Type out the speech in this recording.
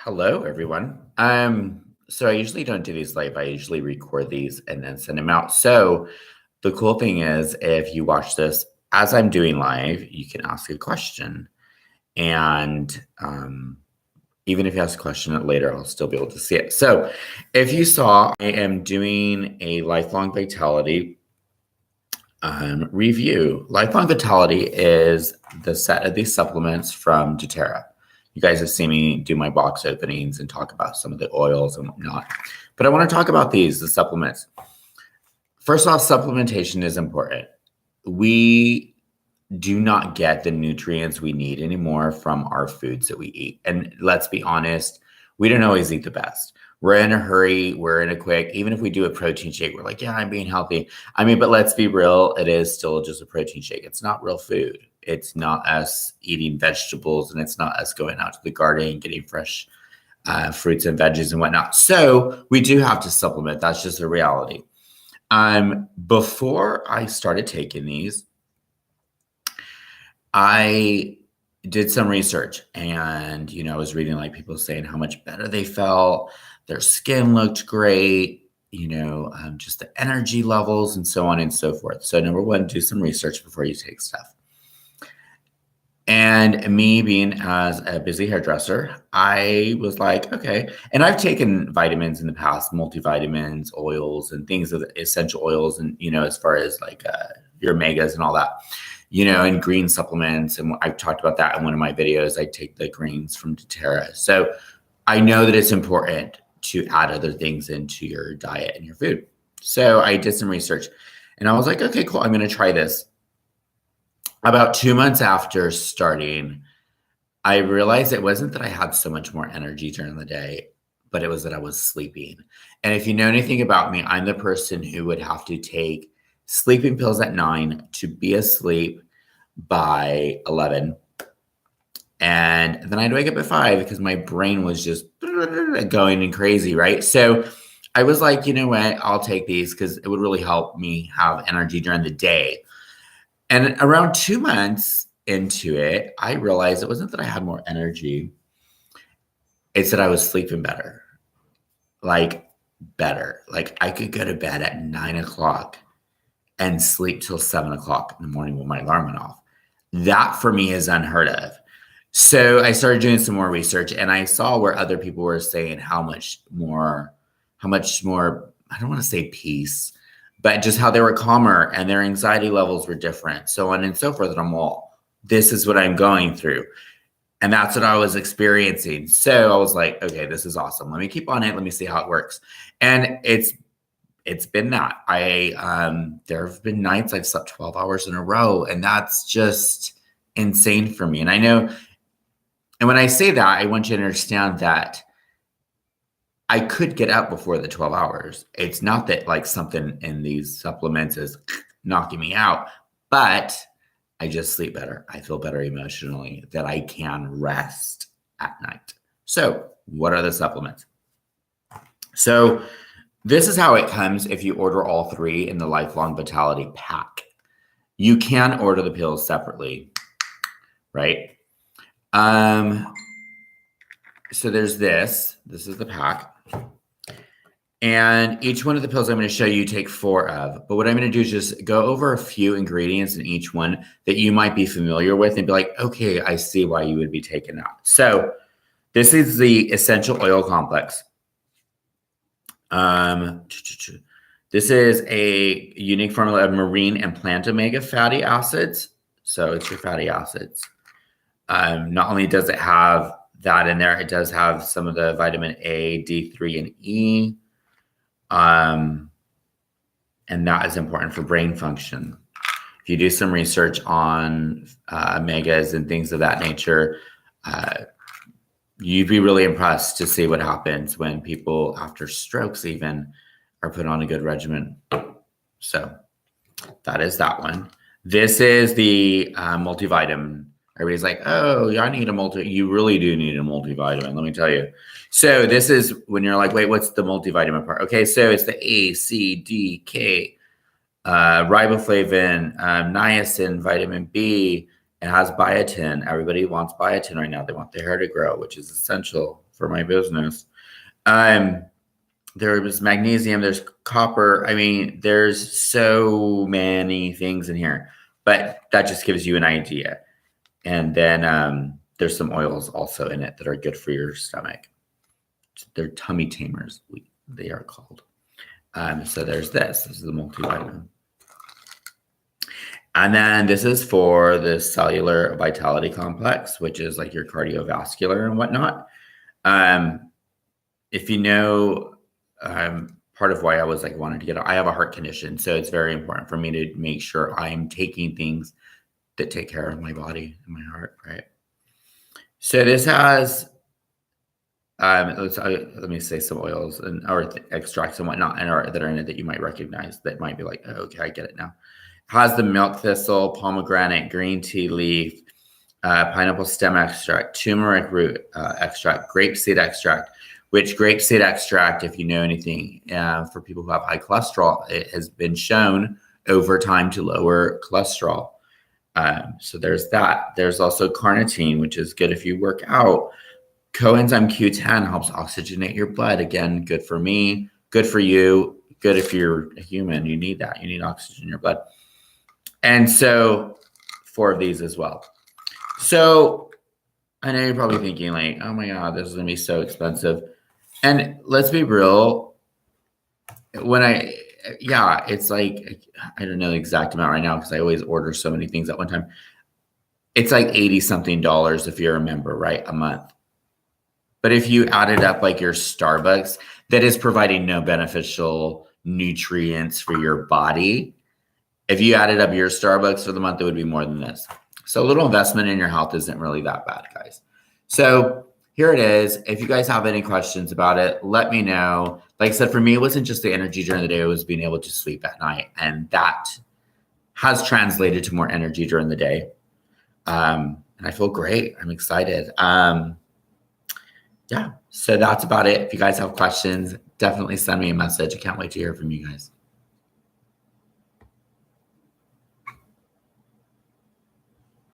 Hello, everyone. So I usually don't do these live. I usually record these and then send them out. So the cool thing is, if you watch this as I'm doing live, you can ask a question, and even if you ask a question later, I'll still be able to see it. So if you saw, I am doing a lifelong vitality review. Lifelong Vitality is the set of these supplements from Doterra. You guys have seen me do my box openings and talk about some of the oils and whatnot. But I want to talk about the supplements. First off, supplementation is important. We do not get the nutrients we need anymore from our foods that we eat. And let's be honest, we don't always eat the best. We're in a hurry. We're in a quick, even if we do a protein shake, we're like, yeah, I'm being healthy. But let's be real. It is still just a protein shake. It's not real food. It's not us eating vegetables, and it's not us going out to the garden and getting fresh fruits and veggies and whatnot. So we do have to supplement. That's just a reality. Before I started taking these, I did some research, and, I was reading like people saying how much better they felt. Their skin looked great, just the energy levels and so on and so forth. So number one, do some research before you take stuff. And me being as a busy hairdresser, I was like, okay. And I've taken vitamins in the past, multivitamins, oils, and things of essential oils. And, as far as like your omegas and all that, and green supplements. And I've talked about that in one of my videos. I take the greens from Doterra. So I know that it's important to add other things into your diet and your food. So I did some research and I was like, okay, cool. I'm going to try this. About 2 months after starting, I realized it wasn't that I had so much more energy during the day, but it was that I was sleeping. And if you know anything about me, I'm the person who would have to take sleeping pills at 9 to be asleep by 11. And then I'd wake up at 5 because my brain was just going and crazy, right? So I was like, you know what? I'll take these because it would really help me have energy during the day. And around 2 months into it, I realized it wasn't that I had more energy. It's that I was sleeping better. Like better. Like I could go to bed at 9 o'clock and sleep till 7 o'clock in the morning when my alarm went off. That for me is unheard of. So I started doing some more research, and I saw where other people were saying how much more, I don't want to say peace, but just how they were calmer and their anxiety levels were different, so on and so forth. And I'm all, this is what I'm going through. And that's what I was experiencing. So I was like, okay, this is awesome. Let me keep on it. Let me see how it works. And it's been that. There have been nights I've slept 12 hours in a row, and that's just insane for me. And I know, and when I say that, I want you to understand that I could get up before the 12 hours. It's not that like something in these supplements is knocking me out, but I just sleep better. I feel better emotionally, that I can rest at night. So what are the supplements? So this is how it comes if you order all three in the Lifelong Vitality pack. You can order the pills separately, right? So there's this. This is the pack. And each one of the pills I'm going to show you take 4 of. But what I'm going to do is just go over a few ingredients in each one that you might be familiar with and be like, okay, I see why you would be taking that. So this is the essential oil complex. This is a unique formula of marine and plant omega fatty acids. So it's your fatty acids. Not only does it have that in there, it does have some of the vitamin A, D3, and E. And that is important for brain function. If you do some research on omegas and things of that nature, you'd be really impressed to see what happens when people after strokes even are put on a good regimen. So that is that one. This is the multivitamin. Everybody's like, oh, yeah, I need a you really do need a multivitamin, let me tell you. So this is when you're like, wait, what's the multivitamin part? Okay, so it's the A, C, D, K, riboflavin, niacin, vitamin B. It has biotin. Everybody wants biotin right now. They want their hair to grow, which is essential for my business. There was magnesium, there's copper. I mean, there's so many things in here, but that just gives you an idea. And then there's some oils also in it that are good for your stomach. They're tummy tamers, they are called. So there's this. This is the multivitamin. And then this is for the cellular vitality complex, which is like your cardiovascular and whatnot. If you know, part of why I was like wanting to get, I have a heart condition. So it's very important for me to make sure I'm taking things that take care of my body and my heart, right? So this has, let me say some oils or extracts and whatnot that are in it that you might recognize that might be like, oh, okay, I get it now. Has the milk thistle, pomegranate, green tea leaf, pineapple stem extract, turmeric root extract, grapeseed extract, which grapeseed extract, if you know anything, for people who have high cholesterol, it has been shown over time to lower cholesterol. So there's that. There's also carnitine, which is good if you work out. Coenzyme Q10 helps oxygenate your blood. Again, good for me, good for you, good if you're a human. You need that. You need oxygen in your blood. And so 4 of these as well. So I know you're probably thinking like, oh my God, this is going to be so expensive. And let's be real. It's like, I don't know the exact amount right now because I always order so many things at one time. It's like $80 something if you're a member, right? A month. But if you added up like your Starbucks, that is providing no beneficial nutrients for your body. If you added up your Starbucks for the month, it would be more than this. So a little investment in your health isn't really that bad, guys. So here it is. If you guys have any questions about it, let me know. Like I said, for me, it wasn't just the energy during the day. It was being able to sleep at night. And that has translated to more energy during the day. And I feel great. I'm excited. Yeah, so that's about it. If you guys have questions, definitely send me a message. I can't wait to hear from you guys.